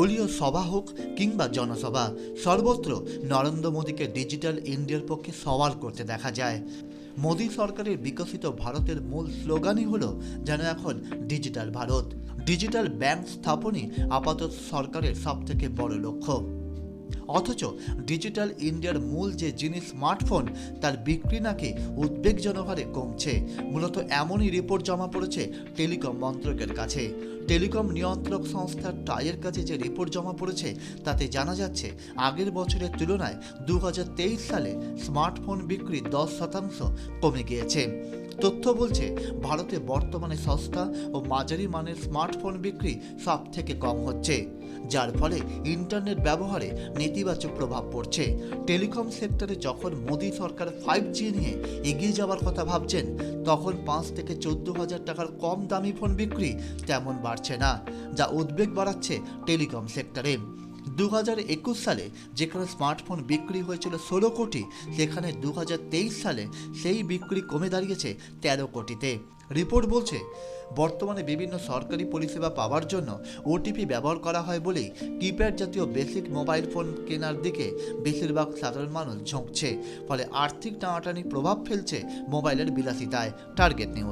দলীয় সভা হোক কিংবা জনসভা, সর্বত্র নরেন্দ্র মোদীকে ডিজিটাল ইন্ডিয়ার পক্ষে সওয়াল করতে দেখা যায়। মোদী সরকারের বিকশিত ভারতের মূল স্লোগানই হলো যেন এখন ডিজিটাল ভারত। ডিজিটাল ব্যাংক স্থাপনই আপাতত সরকারের সবথেকে বড় লক্ষ্য। অথচ ডিজিটাল ইন্ডিয়ার মূল যে জিনিস স্মার্টফোন, তার বিক্রি নাকি উদ্বেগজনক হারে কমছে। মূলত এমনই রিপোর্ট জমা পড়েছে টেলিকম মন্ত্রকের কাছে। টেলিকম নিয়ন্ত্রক সংস্থা টাইয়ের কাছে যে রিপোর্ট জমা পড়েছে তাতে জানা যাচ্ছে আগের বছরের তুলনায় 2023 সালে স্মার্টফোন বিক্রি 10% কমে গিয়েছে। তথ্য বলছে ভারতে বর্তমানে সস্তা ও মাঝারি মানের স্মার্টফোন বিক্রি সব থেকে কম হচ্ছে, যার ফলে ইন্টারনেট ব্যবহারে নেতিবাচক প্রভাব পড়ছে। টেলিকম সেক্টরে যখন মোদী সরকার 5G নিয়ে এগিয়ে যাওয়ার কথা ভাবছেন, তখন 5 থেকে 14,000 টাকার কম দামি ফোন বিক্রি তেমন বাড়ছে না, যা উদ্বেগ বাড়াচ্ছে টেলিকম সেক্টরে। 2021 সালে যেখানে স্মার্টফোন বিক্রি হয়েছিল 16 কোটি, সেখানে 2023 সালে সেই বিক্রি কমে দাঁড়িয়েছে 13 কোটিতে। রিপোর্ট বলছে বর্তমানে বিভিন্ন সরকারি পরিষেবা পাওয়ার জন্য ওটিপি ব্যবহার করা হয় বলেই কিপ্যাড জাতীয় বেসিক মোবাইল ফোন কেনার দিকে বেশিরভাগ সাধারণ মানুষ ঝুঁকছে। ফলে আর্থিক টানাটানি প্রভাব ফেলছে মোবাইলের বিলাসিতায়। Target news.